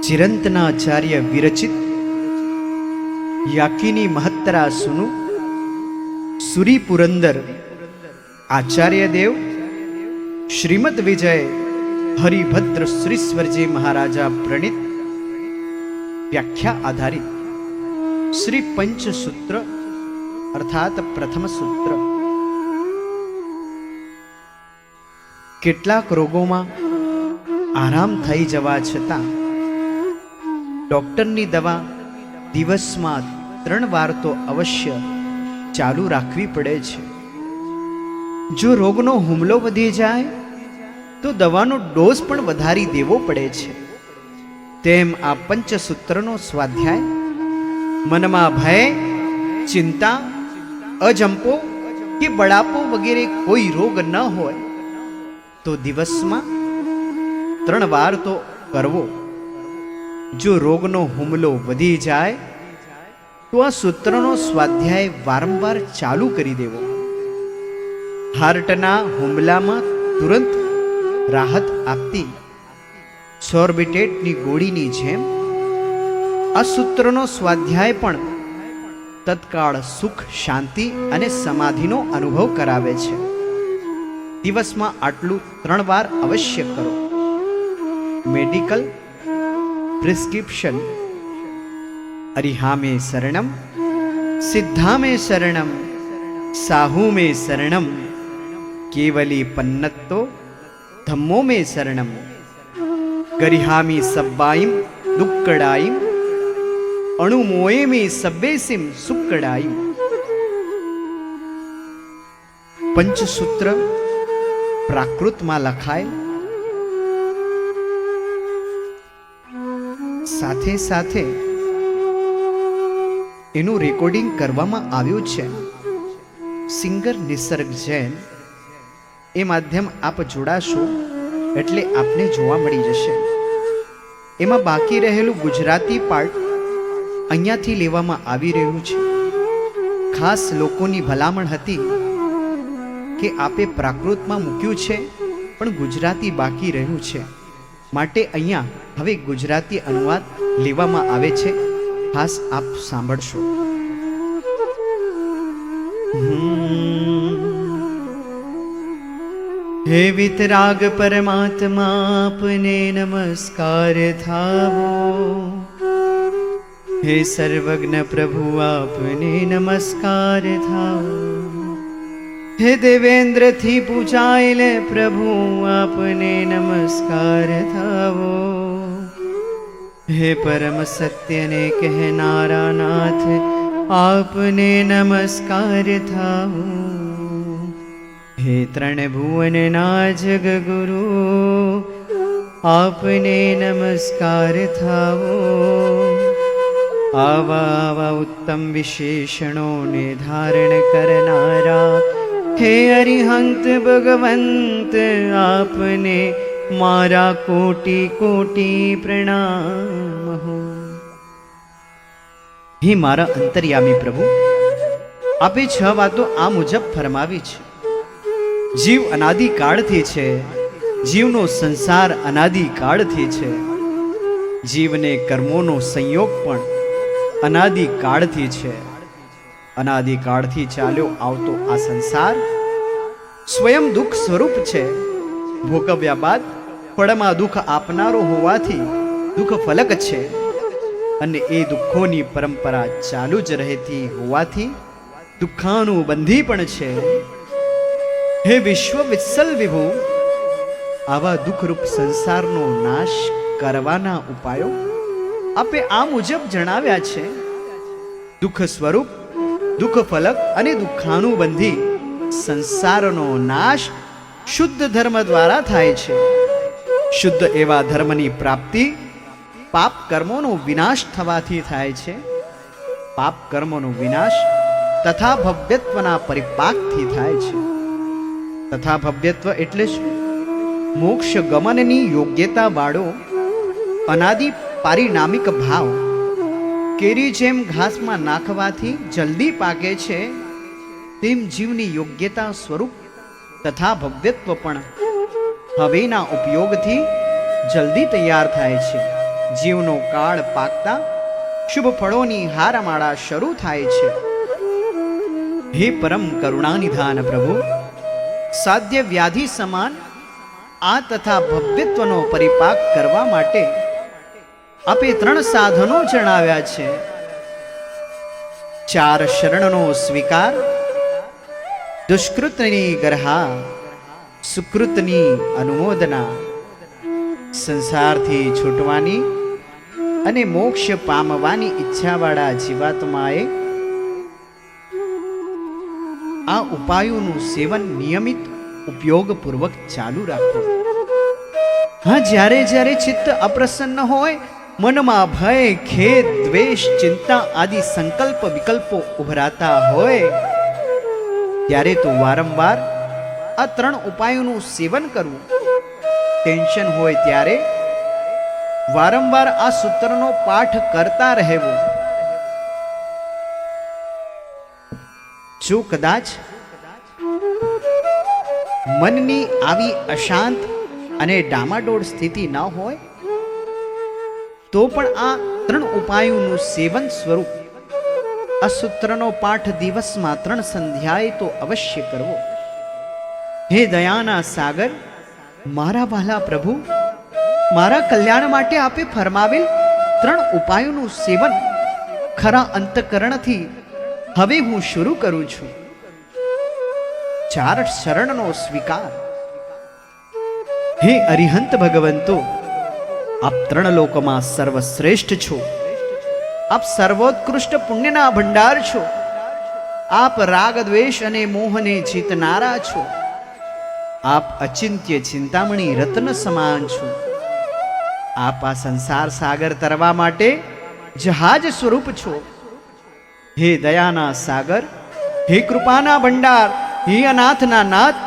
ચિરંતના આચાર્ય વિરચિત યાકીની મહત્તરા સુનુ સુરી પુરંદર આચાર્ય દેવ શ્રીમદ વિજય હરિભદ્ર શ્રીશ્વરજી મહારાજા પ્રણીત વ્યાખ્યા આધારિત શ્રી પંચસૂત્ર અર્થાત પ્રથમ સૂત્ર. કેટલાક રોગોમાં આરામ થઈ જવા છતાં ડોક્ટરની દવા દિવસમાં 3 વાર તો અવશ્ય ચાલુ રાખવી પડે છે. જો રોગનો હુમલો વધી જાય તો દવાનો ડોઝ પણ વધારી દેવો પડે છે. તેમ આ પંચસૂત્રનો સ્વાધ્યાય મનમાં ભય, ચિંતા, અજંપો કે બળાપો વગેરે કોઈ રોગ ન હોય તો દિવસમાં 3 વાર તો કરવો. જો રોગનો હુમલો વધી જાય તો આ સૂત્રનો સ્વાધ્યાય વારંવાર ચાલુ કરી દેવો. હાર્ટના હુમલામાં તુરંત રાહત આપતી સોર્બિટેટની ગોળીની જેમ આ સૂત્રનો સ્વાધ્યાય પણ તત્કાળ સુખ, શાંતિ અને સમાધિનો અનુભવ કરાવે છે. દિવસમાં આટલું 3 વાર અવશ્ય કરો. મેડિકલ પ્રિસ્ક્રિપ્શન: અરિહામે શરણમ, સિદ્ધામે શરણમ, સાહુમે શરણમ, કેવલી પન્નત્તો ધમ્મો મે શરણમ, ગરિહામી સબ્બાઈમ દુક્કડાઈમ, અણુમોયે સબ્બેસિમ સુક્કડાઈમ. પંચસૂત્ર પ્રાકૃતમાં લખાય, સાથે સાથે એનું રેકોર્ડિંગ કરવામાં આવ્યું છે. સિંગર નિસર્ગ જૈન એ માધ્યમ આપ જોડાશો એટલે આપને જોવા મળી જશે. એમાં બાકી રહેલું ગુજરાતી પાર્ટ અહીંયાથી લેવામાં આવી રહ્યું છે. ખાસ લોકોની ભલામણ હતી કે આપે પ્રાકૃતમાં મૂક્યું છે પણ ગુજરાતી બાકી રહ્યું છે, માટે અહીંયા હવે ગુજરાતી અનુવાદ લેવામાં આવે છે. ખાસ આપ સાંભળશો. હે વિતરાગ પરમાત્મા, આપને નમસ્કાર થાવો. હે સર્વજ્ઞ પ્રભુ, આપને નમસ્કાર થાવો. હે દેવેન્દ્રથી પૂજાયેલે પ્રભુ, આપને નમસ્કાર થાવો. હે પરમ સત્યને કહેનારા નાથ, આપને નમસ્કાર થાવો. હે 3 ભુવનના જગગુરુ, આપને નમસ્કાર થાવો. આવા ઉત્તમ વિશેષણોને ધારણ કરનારા હે અરિહંત ભગવંત, આપને મારા કોટી કોટી પ્રણામ હો. હે મારા અંતર્યામી પ્રભુ, આપે 6 વાતો આ મુજબ ફરમાવી છે. જીવ અનાદિકાળથી છે, જીવનો સંસાર અનાદિકાળથી છે, જીવને કર્મોનો સંયોગ પણ અનાદિકાળથી છે. અનાદિકાળથી ચાલ્યો આવતો આ સંસાર સ્વયં દુઃખ સ્વરૂપ છે. ભોગવ્યા બાદ ફળમાં દુઃખ આપનારો હોવાથી દુઃખ ફલક છે, અને એ દુઃખોની પરંપરા ચાલુ જ રહેતી હોવાથી દુઃખાનુબંધી પણ છે. હે વિશ્વ વિત્સલ વિભુ, આવા દુઃખરૂપ સંસારનો નાશ કરવાના ઉપાયો આપે આ મુજબ જણાવ્યા છે. દુઃખ સ્વરૂપ, દુઃખ ફલક અને દુઃખાનુબંધી સંસારનો નાશ શુદ્ધ ધર્મ દ્વારા થાય છે. શુદ્ધ એવા ધર્મની પ્રાપ્તિ પાપ કર્મોનો વિનાશ થવાથી થાય છે. પાપ કર્મોનો વિનાશ તથા ભવ્યત્વના પરિપાકથી થાય છે. તથા ભવ્યત્વ એટલે શું? મોક્ષ ગમનની યોગ્યતા વાળો અનાદિ પારિણામિક ભાવ. કેરી જેમ ઘાસમાં નાખવાથી જલ્દી પાકે છે, તેમ જીવની યોગ્યતા સ્વરૂપ તથા ભવ્યત્વ પણ હવેના ઉપયોગથી જલ્દી તૈયાર થાય છે. જીવનો કાળ પાકતા શુભ ફળોની હારમાળા શરૂ થાય છે. હે પરમ કરુણાનિધાન પ્રભુ, સાધ્ય વ્યાધિ સમાન આ તથા ભવ્યત્વનો પરિપાક કરવા માટે આપે 3 સાધનો જણાવ્યા છે. 4 શરણનો સ્વીકાર, દુષ્કૃતની ગરહા, સુકૃતની અનુમોદના, સંસારથી છૂટવાની અને મોક્ષ પામવાની ઈચ્છાવાળા જીવાત્માએ આ ઉપાયોનું સેવન નિયમિત ઉપયોગપૂર્વક ચાલુ રાખવું. હા, જ્યારે જ્યારે ચિત્ત અપ્રસન્ન હોય, મનમાં ભય, ખેદ, દ્વેષ, ચિંતા આદિ સંકલ્પ વિકલ્પો ઉભરાતા હોય, ત્યારે તો વારંવાર આ 3 ઉપાયોનું સેવન કરવું. ટેન્શન હોય ત્યારે વારંવાર આ સૂત્રનો પાઠ કરતા રહેવું. જો કદાચ મનની આવી અશાંત અને ડામાડોળ સ્થિતિ ન હોય તો પણ આ 3 ઉપાયોનું સેવન સ્વરૂપ આ સૂત્રનો પાઠ દિવસમાં 3 સંધ્યાએ તો અવશ્ય કરવો. હે દયાના સાગર, મારા વહાલા પ્રભુ, મારા કલ્યાણ માટે આપે ફરમાવેલ 3 ઉપાયોનું સેવન ખરા અંતકરણથી હવે હું શરૂ કરું છું. 4 શરણનો સ્વીકાર. હે અરિહંત ભગવંતો, આપ 3 લોકમાં સર્વશ્રેષ્ઠ છો. આપ સર્વોત્કૃષ્ટ પુણ્યના ભંડાર છો. આપ રાગ, દ્વેષ અને મોહને જીતનારા છો. આપ અચિંત્ય ચિંતામણી રત્ન સમાન છો. આપ આ સંસાર સાગર તરવા માટે જહાજ સ્વરૂપ છો. હે દયાના સાગર, હે કૃપાના ભંડાર, હે અનાથના નાથ,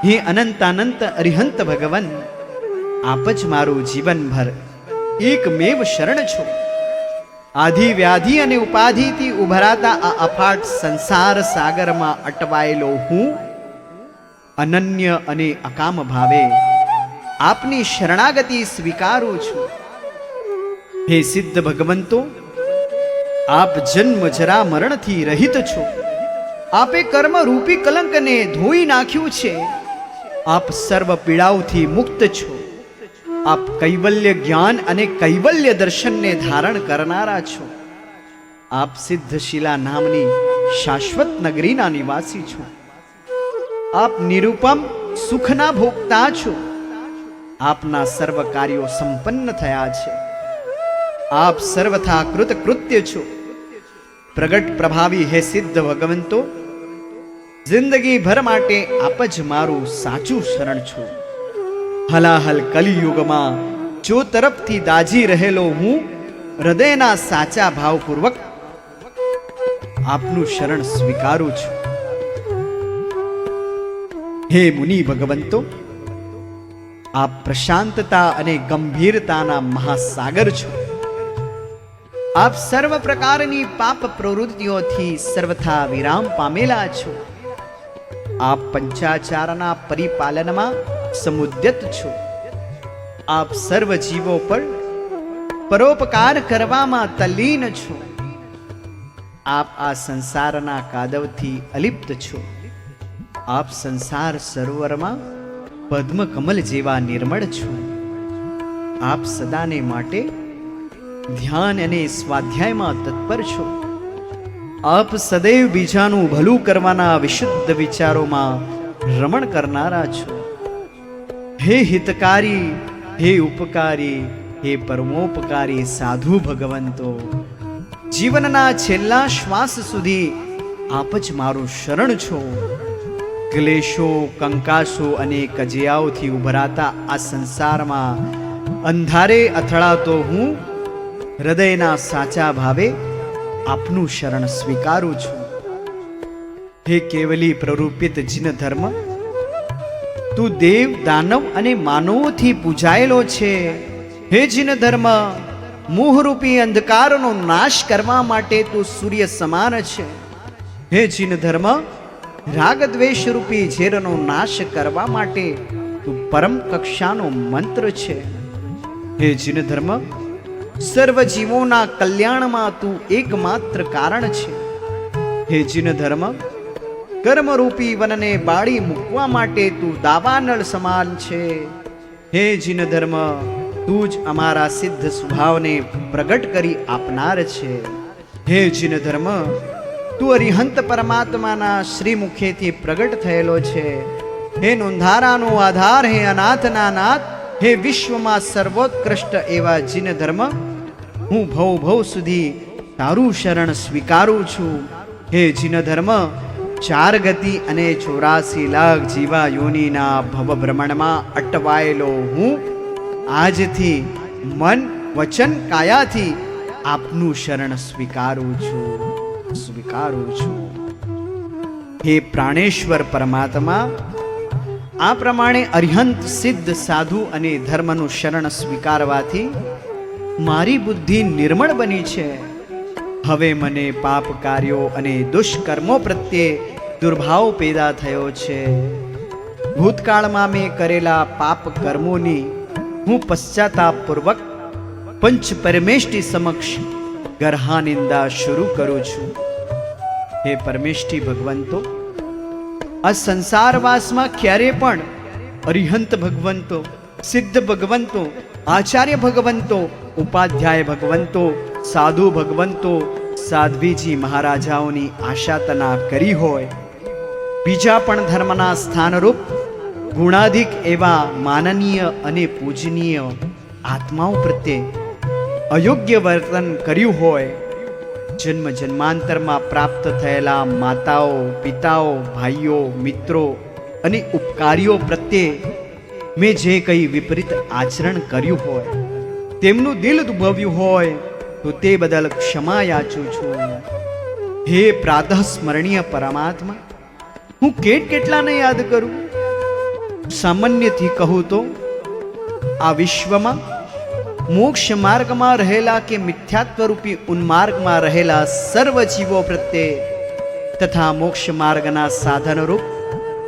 હે અનંતાનંત અરિહંત ભગવન, આપ જ મારું જીવનભર એકમેવ શરણ છો. આધિ વ્યાધિ અને ઉપાધિથી ઉભરાતા આ અફાટ સંસાર સાગરમાં અટવાયેલો હું અનન્ય અને અકામ ભાવે આપની શરણાગતિ સ્વીકારું છું. હે સિદ્ધ ભગવંતો, આપ જન્મ જરા મરણથી રહિત છો. આપે કર્મ રૂપી કલંકને ધોઈ નાખ્યું છે. આપ સર્વ પીડાઓથી મુક્ત છો. આપ કૈવલ્ય જ્ઞાન અને કૈવલ્ય દર્શનને ધારણ કરનારા છો. આપ સિદ્ધશિલા નામની શાશ્વત નગરીના નિવાસી છો. આપ નિરૂપમ સુખના ભોગતા છો. આપના સર્વ કાર્યો સંપન્ન થયા છે. આપ સર્વથા કૃતકૃત્ય છો. પ્રગટ પ્રભાવી હે સિદ્ધ ભગવંતો, જિંદગી ભર માટે આપ જ મારું સાચું શરણ છો. હલાહલ કલિયુગમાં જો તરફથી દાજી રહેલો હું હૃદયના સાચા ભાવપૂર્વક આપનું શરણ સ્વીકારું છું. હે મુનિ ભગવંતો, આપ પ્રશાંતતા અને ગંભીરતાના મહાસાગર છો. આપ સર્વ પ્રકારની પાપ પ્રવૃત્તિઓથી સર્વથા વિરામ પામેલા છો. આપ પંચાચારના પરિપાલનમાં સમુદ્યત છો. આપ સર્વ જીવો પર પરોપકાર કરવામાં તલ્લીન છો. આપ આ સંસારના કાદવથી અલિપ્ત છો. આપ સંસાર સરોવરમાં પદ્મકમલ જેવા નિર્મળ છો. આપ સદાને માટે ધ્યાન અને સ્વાધ્યાયમાં તત્પર છો. આપ સદૈવ બીજાનું ભલું કરવાના વિશુદ્ધ વિચારોમાં રમણ કરનારા છો. હે હિતકારી, હે ઉપકારી, હે પરમોપકારી સાધુ ભગવંતો, જીવનના છેલ્લા શ્વાસ સુધી આપ જ મારું શરણ છો. ક્લેશો, કંકાસો અને કજિયાઓથી ઉભરાતા આ સંસારમાં અંધારે અથડાતો હું હૃદયના સાચા ભાવે આપનું શરણ સ્વીકારું છું. હે કેવલી પ્રરૂપિત જીન ધર્મ, તું દેવ, દાનવ અને માનવોથી પૂજાયેલો છે. હે જીન ધર્મ, મોહરૂપી અંધકારનો નાશ કરવા માટે તું સૂર્ય સમાન છે. હે જીન ધર્મ, રાગ દ્વેષ રૂપી ઝેરનો નાશ કરવા માટે તું પરમ કક્ષાનો મંત્ર છે. હે જીન ધર્મ, સર્વ જીવોના કલ્યાણમાં તું એકમાત્ર કારણ છે. હે જીન ધર્મ, કર્મરૂપી વનને બાળી મૂકવા માટે તું દાવાનળ સમાન છે. હે જીન ધર્મ, તું જ અમારા સિદ્ધ સ્વભાવને પ્રગટ કરી આપનાર છે. હે જીન ધર્મ, તું અરિહંત પરમાત્માના શ્રી મુખેથી પ્રગટ થયેલો છે. હે નોંધારાનો આધાર, હે અનાથના નાથ, હે વિશ્વમાં સર્વોત્કૃષ્ટ એવા જીન ધર્મ, હું ભવ ભવ સુધી તારું શરણ સ્વીકારું છું. હે જીન ધર્મ, 4 ગતિ અને 84 લાખ જીવા યોનિના ભવ ભ્રમણમાં અટવાયેલો હું આજથી મન વચન કાયાથી આપનું શરણ સ્વીકારું છું. હે પ્રાણેશ્વર પરમાત્મા, આ પ્રમાણે અરિહંત સિદ્ધ સાધુ અને ધર્મનું શરણ સ્વીકારવાથી મારી બુદ્ધિ નિર્મળ બની છે. હવે મને પાપ કાર્યો અને દુષ્કર્મો પ્રત્યે દુર્ભાવ પેદા થયો છે. ભૂતકાળમાં મેં કરેલા પાપ કર્મોની હું પશ્ચાતાપપૂર્વક પંચ પરમેષ્ઠી સમક્ષ ગરહા નિંદા શરૂ કરું છું. હે પરમેષ્ઠી ભગવંતો, આ સંસારવાસમાં ક્યારે પણ અરિહંત ભગવંતો, સિદ્ધ ભગવંતો, આચાર્ય ભગવંતો, ઉપાધ્યાય ભગવંતો, સાધુ ભગવંતો, સાધ્વીજી મહારાજાઓની આશાતના કરી હોય, બીજા પણ ધર્મના સ્થાનરૂપ ગુણાધિક એવા માનનીય અને પૂજનીય આત્માઓ પ્રત્યે અયોગ્ય વર્તન કર્યું હોય, જન્મ જન્માંતરમાં પ્રાપ્ત થયેલા માતાઓ, પિતાઓ, ભાઈઓ, મિત્રો અને ઉપકારીઓ પ્રત્યે મેં જે કંઈ વિપરીત આચરણ કર્યું હોય, તેમનું દિલ દુભાવ્યું હોય, તો તે બદલ ક્ષમા યાચું છું. હે પ્રાતઃ સ્મરણીય પરમાત્મા, હું કેટલાને યાદ કરું? સામાન્યથી કહું તો આ વિશ્વમાં મોક્ષ માર્ગમાં રહેલા કે મિથ્યાત્વરૂપી ઉન્માર્ગમાં રહેલા સર્વ જીવો પ્રત્યે તથા મોક્ષ માર્ગના સાધનરૂપ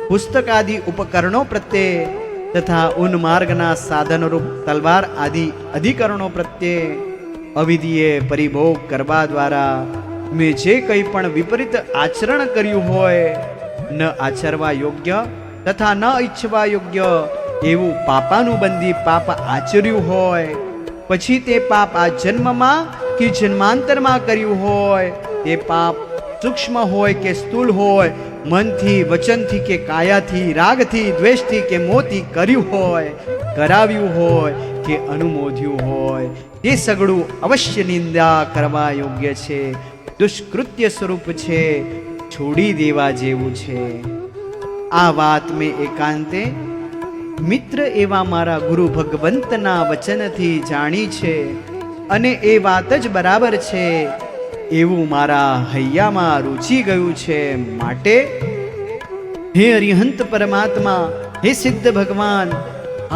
પુસ્તકાદિ ઉપકરણો પ્રત્યે તથા ઉન્માર્ગના સાધનરૂપ તલવાર આદિ અધિકરણો પ્રત્યે અવિધિએ પરિભોગ કરવા દ્વારા મેં જે કંઈ પણ વિપરીત આચરણ કર્યું હોય, ન આચરવા યોગ્ય તથા ન ઈચ્છવા યોગ્ય એવું પાપાનુબંધી પાપ આચર્યું હોય, પછી તે પાપ આ જન્મમાં કે જન્માંતરમાં કર્યું હોય, તે પાપ સૂક્ષ્મ હોય કે સ્થૂળ હોય, મનથી, વચનથી કે કાયાથી, રાગથી, દ્વેષથી કે મોહથી કર્યું હોય, કરાવ્યું હોય કે અનુમોદ્યું હોય, તે સગળું અવશ્ય નિંદા કરવા યોગ્ય છે, દુષ્કૃત્ય સ્વરૂપ છે, છોડી દેવા જેવું છે. આ વાત મેં એકાંતે મિત્ર એવા મારા ગુરુ ભગવંતના વચનથી જાણી છે અને એ વાત જ બરાબર છે એવું મારા હૈયામાં રૂચી ગયું છે. માટે હે અરિહંત પરમાત્મા, હે સિદ્ધ ભગવાન,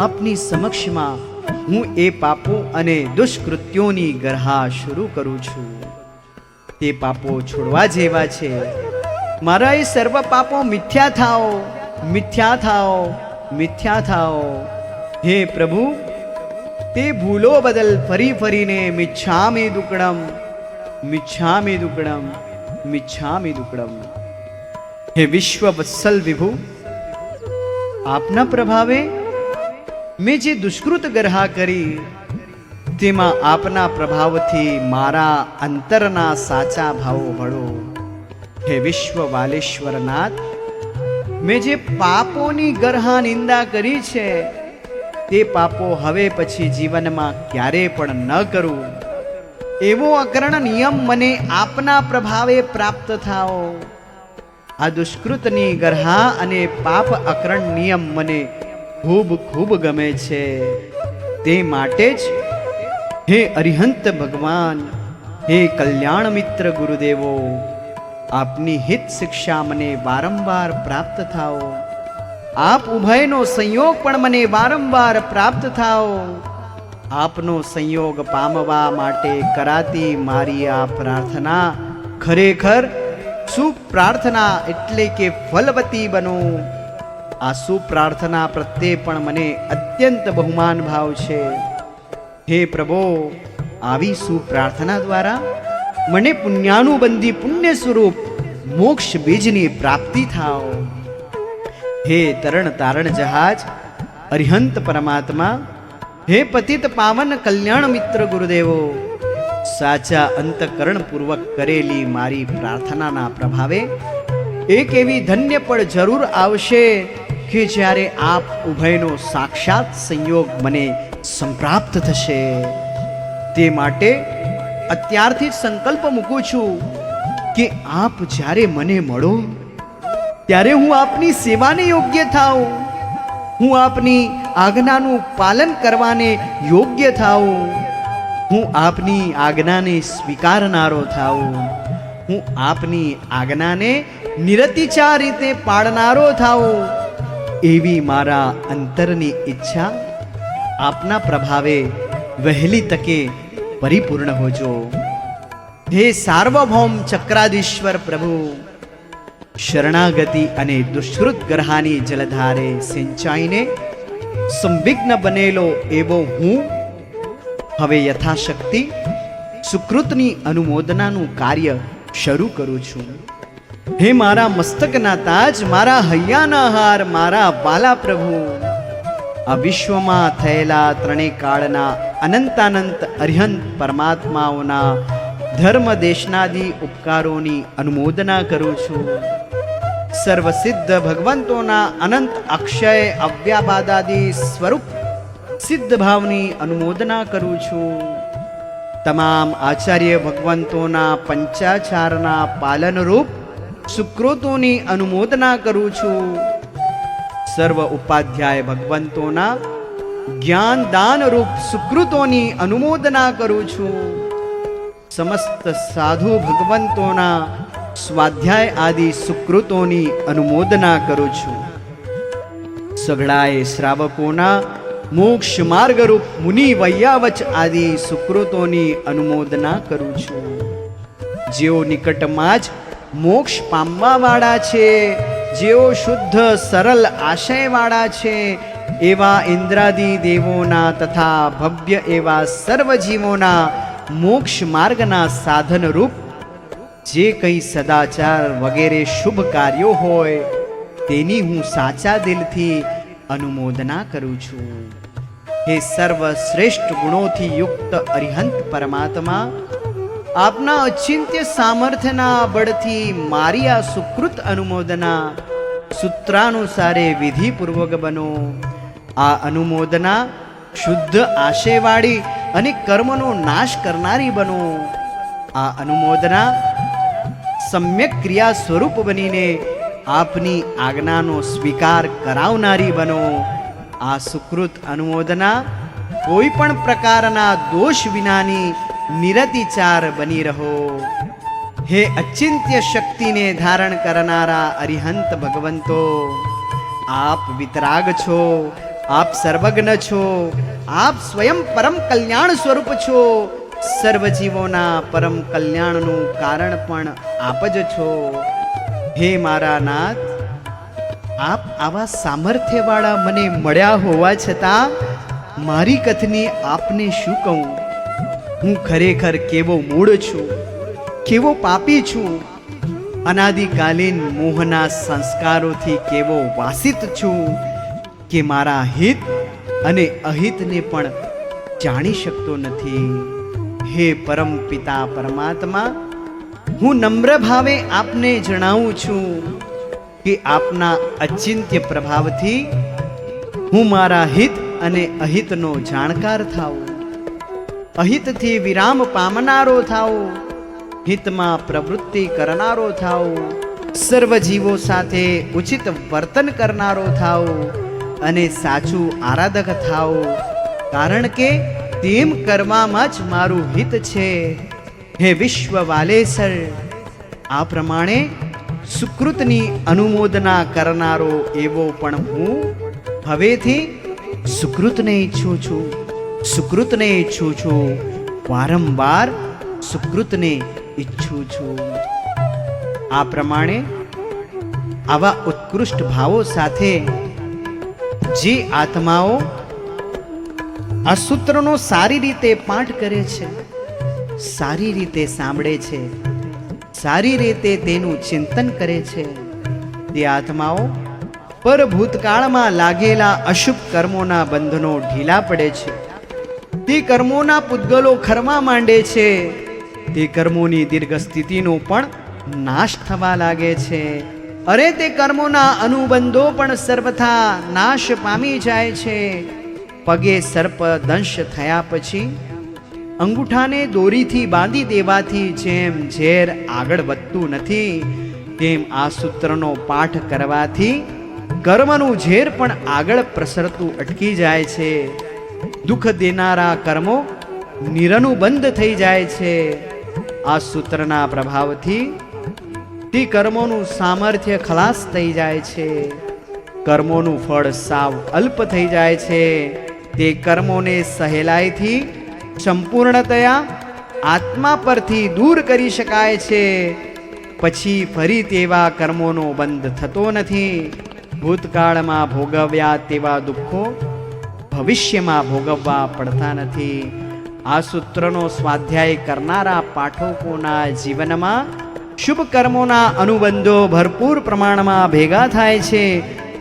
આપની સમક્ષમાં હું એ પાપો અને દુષ્કૃત્યોની ગરહા શરૂ કરું છું. તે પાપો છોડવા જેવા છે. મારા એ સર્વ પાપો મિથ્યા થાઓ, મિથ્યા થાઓ, મિથ્યા થાઓ. હે પ્રભુ, તે ભૂલો બદલ ફરી ફરીને મિચ્છામિ દુક્કડમ, મિચ્છામિ દુક્કડમ, મિચ્છામિ દુક્કડમ. હે વિશ્વ વત્સલ વિભુ, આપના પ્રભાવે મેં જે દુષ્કૃત ગરહા કરી, તેમાં આપના પ્રભાવથી મારા અંતરના સાચા ભાવો ભળો. હે વિશ્વ વાલેશ્વરનાથ, મેં જે પાપોની ગરહા નિંદા કરી છે, તે પાપો હવે પછી જીવનમાં ક્યારે પણ ન કરું, એવો અકર્ણ નિયમ મને આપના પ્રભાવે પ્રાપ્ત થાઓ. આ દુષ્કૃતની ગરહા અને પાપ અકર્ણ નિયમ મને ખૂબ ખૂબ ગમે છે. તે માટે જ હે અરિહંત ભગવાન, હે કલ્યાણ મિત્ર ગુરુદેવો, આપની હિત શિક્ષા મને વારંવાર પ્રાપ્ત થાઓ. આપ ઉભયનો સંયોગ પણ મને વારંવાર પ્રાપ્ત થાઓ. આપનો સંયોગ પામવા માટે કરાતી મારી આ પ્રાર્થના ખરેખર સુપ્રાર્થના એટલે કે ફલવતી બનો. આ સુપ્રાર્થના પ્રત્યે પણ મને અત્યંત બહુમાન ભાવ છે. હે પ્રભો, આવી સુપ્રાર્થના દ્વારા મને પુણ્યાનુબંધી પુણ્ય સ્વરૂપ મોક્ષ બીજની પ્રાપ્તિ થાઓ. હે તરણ તારણ જહાજ અરિહંત પરમાત્મા, હે પતિત પાવન કલ્યાણ મિત્ર ગુરુદેવો, સાચા અંતકરણ પૂર્વક કરેલી મારી પ્રાર્થનાના પ્રભાવે એક એવી ધન્ય પણ જરૂર આવશે કે જ્યારે આપ ઉભયનો સાક્ષાત સંયોગ મને સંપ્રાપ્ત થશે. તે માટે અત્યારથી જ સંકલ્પ મૂકું છું કે આપ જ્યારે મને મળો ત્યારે હું આપની સેવાને યોગ્ય થાઉં, હું આપની આજ્ઞાનું પાલન કરવાને યોગ્ય થાઉં, હું આપની આજ્ઞાને સ્વીકારનારો થાઉં, હું આપની આજ્ઞાને નિરતિચાર રીતે પાળનારો થાઉં, એવી મારા અંતરની ઈચ્છા આપના પ્રભાવે વહેલી તકે પરિપૂર્ણ હોજો. હે સાર્વભૌમ ચક્રાધીશ્વર પ્રભુ, શરણાગતિ અને દુષ્કૃત ગ્રહાની જલધારે સિંચાઈને સંવિઘ્ન બનેલો એવો હું હવે યથાશક્તિ સુકૃતની અનુમોદનાનું કાર્ય શરૂ કરું છું. હે મારા મસ્તકના તાજ, મારા હૈયાના હાર, મારા વાલા પ્રભુ, આ વિશ્વમાં થયેલા ત્રણેય કાળના અનંતાનંત અરિહંત પરમાત્માઓના ધર્મ દેશનાદી ઉપકારોની અનુમોદના કરું છું. સર્વસિદ્ધ ભગવંતોના અનંત અક્ષય અવ્યાબાદાદી સ્વરૂપ સિદ્ધ ભાવની અનુમોદના કરું છું. તમામ આચાર્ય ભગવંતોના પંચાચારના પાલનરૂપ સુકૃતોની અનુમોદના કરું છું. સર્વ ઉપાધ્યાય ભગવંતોના જ્ઞાન દાન રૂપ સુકૃતોની અનુમોદના કરું છું. સમસ્ત સાધુ ભગવંતોના સ્વાધ્યાય આદિ સુકૃતોની અનુમોદના કરું છું. સઘળાએ શ્રાવકોના મોક્ષ માર્ગરૂપ મુનિ વૈયાવચ આદિ સુકૃતોની અનુમોદના કરું છું. જેઓ નિકટમાં જ મોક્ષ પામવાવાળા છે, જેઓ શુદ્ધ સરળ આશયવાળા છે, એવા ઇન્દ્રાદિ દેવોના તથા ભવ્ય એવા સર્વ જીવોના મોક્ષ માર્ગના સાધન રૂપ જે કંઈ સદાચાર વગેરે શુભ કાર્યો હોય તેની હું સાચા દિલથી અનુમોદના કરું છું. હે સર્વ શ્રેષ્ઠ ગુણોથી યુક્ત અરિહંત પરમાત્મા, આપના અચિંત્ય સામર્થ્યના બળથી મારી આ સુકૃત અનુમોદના સૂત્રાનુસારે વિધિપૂર્વક બનો. આ અનુમોદના શુદ્ધ આશયવાળી અને કર્મનો નાશ કરનારી બનો. આ અનુમોદના સમ્યક ક્રિયા સ્વરૂપ બનીને આપની આજ્ઞાનો સ્વીકાર કરાવનારી બનો. આ સુકૃત અનુમોદના કોઈ પણ પ્રકારના દોષ વિનાની નિરતિચાર બની રહો. હે અચિંત્ય શક્તિને ધારણ કરનારા અરિહંત ભગવંતો, આપ વિતરાગ છો, આપ સર્વજ્ઞ છો, આપ સ્વયં પરમ કલ્યાણ સ્વરૂપ છો. સર્વ જીવોના પરમ કલ્યાણનું કારણ પણ આપ જ છો. હે મારા નાથ, આપ આવા સામર્થ્યવાળા મને મળ્યા હોવા છતાં મારી કથની આપને શું કહું? હું ખરેખર કેવો મૂળ છું, કેવો પાપી છું, અનાદિકાલીન મોહના સંસ્કારોથી કેવો વાસિત છું કે મારા હિત અને અહિતને પણ જાણી શકતો નથી. હે પરમ પિતા પરમાત્મા, હું નમ્ર ભાવે આપને જણાવું છું કે આપના અચિંત્ય પ્રભાવથી હું મારા હિત અને અહિતનો જાણકાર થાઉં, અહિતથી વિરામ પામનારો થાઉં, હિતમાં પ્રવૃત્તિ કરનારો થાઉં, સર્વ જીવો સાથે ઉચિત વર્તન કરનારો થાઉં અને સાચું આરાધક થાઉં, કારણ કે તેમ કરવામાં જ મારું હિત છે. હે વિશ્વ વાલેસર, આ પ્રમાણે સુકૃતની અનુમોદના કરનારો એવો પણ હું હવેથી સુકૃતને ઈચ્છું છું, સુકૃતને ઈચ્છું છું, વારંવાર સુકૃતને ઈચ્છું છું. આ પ્રમાણે આવા ઉત્કૃષ્ટ ભાવો સાથે જે આત્માઓ આ સૂત્રનો સારી રીતે પાઠ કરે છે, સારી રીતે સાંભળે છે, સારી રીતે તેનું ચિંતન કરે છે, તે આત્માઓ પર ભૂતકાળમાં લાગેલા અશુભ કર્મોના બંધનો ઢીલા પડે છે. તે કર્મોના પૂતગલો ખરવા માંડે છે. તે કર્મોની દીર્ઘ સ્થિતિનો પણ નાશ થવા લાગે છે. અરે તે કર્મોના અનુબંધો પણ સર્વથા નાશ પામી જાય છે. પગે સર્પ દંશ થયા પછી અંગૂઠાને દોરીથી બાંધી દેવાથી જેમ ઝેર આગળ વધતું નથી, તેમ આ સૂત્રનો પાઠ કરવાથી કર્મનું ઝેર પણ આગળ પ્રસરતું અટકી જાય છે. દુઃખ દેનારા કર્મો નિરનુબંધ થઈ જાય છે. આ સૂત્રના પ્રભાવથી તે કર્મોનું સામર્થ્ય ખલાસ થઈ જાય છે. કર્મોનું ફળ સાવ અલ્પ થઈ જાય છે. તે કર્મોને સહેલાઈથી સંપૂર્ણતયા આત્મા પરથી દૂર કરી શકાય છે. પછી ફરી તેવા કર્મોનો બંધ થતો નથી. ભૂતકાળમાં ભોગવ્યા તેવા દુઃખો ભવિષ્યમાં ભોગવવા પડતા નથી. આ સૂત્રનો સ્વાધ્યાય કરનારા પાઠકોના જીવનમાં શુભ કર્મોના અનુબંધો ભરપૂર પ્રમાણમાં ભેગા થાય છે.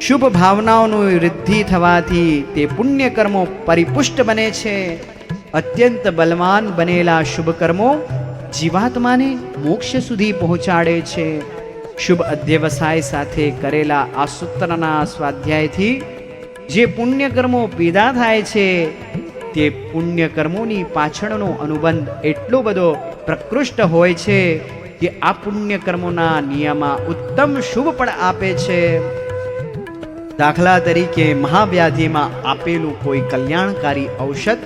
શુભ ભાવનાઓની વૃદ્ધિ થવાથી તે પુણ્ય કર્મો પરિપુષ્ટ બને છે. અત્યંત બલવાન બનેલા શુભ કર્મો જીવાત્માને મોક્ષ સુધી પહોંચાડે છે. શુભ અધ્યવસાય સાથે કરેલા આ સૂત્રના સ્વાધ્યાયથી જે પુણ્ય કર્મો પેદા થાય છે, તે પુણ્ય કર્મોની પાછળનો અનુબંધ એટલો બધો પ્રકૃષ્ટ હોય છે કે આ પુણ્ય કર્મોના નિયમમાં ઉત્તમ શુભ પણ આપે છે. દાખલા તરીકે મહાવ્યાધિમાં આપેલું કોઈ કલ્યાણકારી ઔષધ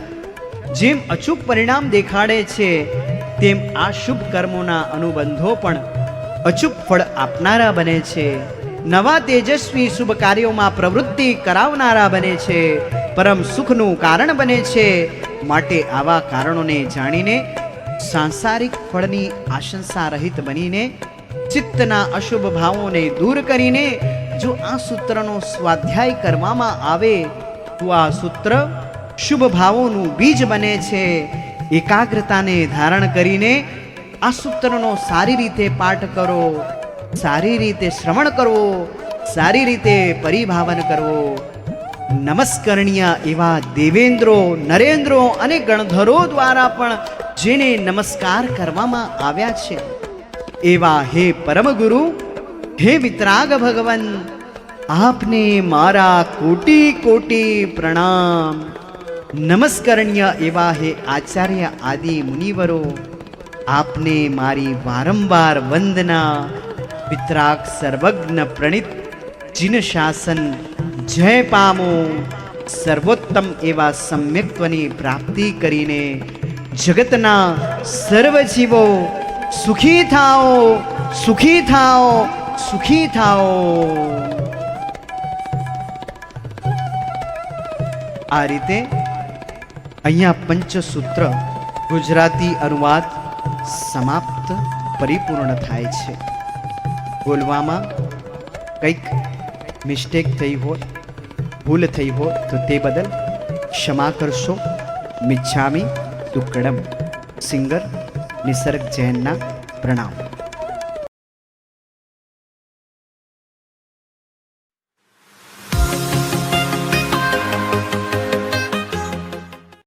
જેમ અચૂક પરિણામ દેખાડે છે, તેમ આ શુભ કર્મોના અનુબંધો પણ અચૂક ફળ આપનારા બને છે. નવા તેજસ્વી શુભ કાર્યોમાં પ્રવૃત્તિ કરાવનારા બને છે. પરમ સુખનું કારણ બને છે. માટે આવા કારણોને જાણીને સાંસારિક ફળની આશંસા રહિત બનીને ચિત્તના અશુભ ભાવોને દૂર કરીને જો આ સૂત્રનો સ્વાધ્યાય કરવામાં આવે તો આ સૂત્ર શુભ ભાવોનું બીજ બને છે. એકાગ્રતાને ધારણ કરીને આ સૂત્રનો સારી રીતે પાઠ કરો, સારી રીતે શ્રવણ કરવો, સારી રીતે પરિભાવન કરવો. નમસ્કરણીય એવા દેવેન્દ્રો, નરેન્દ્રો અને ગણધરો દ્વારા પણ જેને નમસ્કાર કરવામાં આવ્યા છે, એવા હે પરમ ગુરુ, હે વિતરાગ ભગવન, આપને મારા કોટી કોટી પ્રણામ. નમસ્કરણીય એવા હે આચાર્ય આદિ મુનિવરો, આપને મારી વારંવાર વંદના. વિતરાગ સર્વજ્ઞ પ્રણિત જીન શાસન જય પામો. સર્વોત્તમ એવા સમ્યક્ત્વની પ્રાપ્તિ કરીને જગતના સર્વ જીવો સુખી થાઓ, સુખી થાઓ, સુખી થાઓ. આ રીતે અહીંયા પંચસૂત્ર ગુજરાતી અનુવાદ સમાપ્ત પરિપૂર્ણ થાય છે. બોલવામાં કંઈક મિસ્ટેક થઈ હોય, ભૂલ થઈ હોય તો તે બદલ ક્ષમા કરશો. મિચ્છામી દુક્કડમ. સિંગર નિસર્ગ જૈનના પ્રણામ.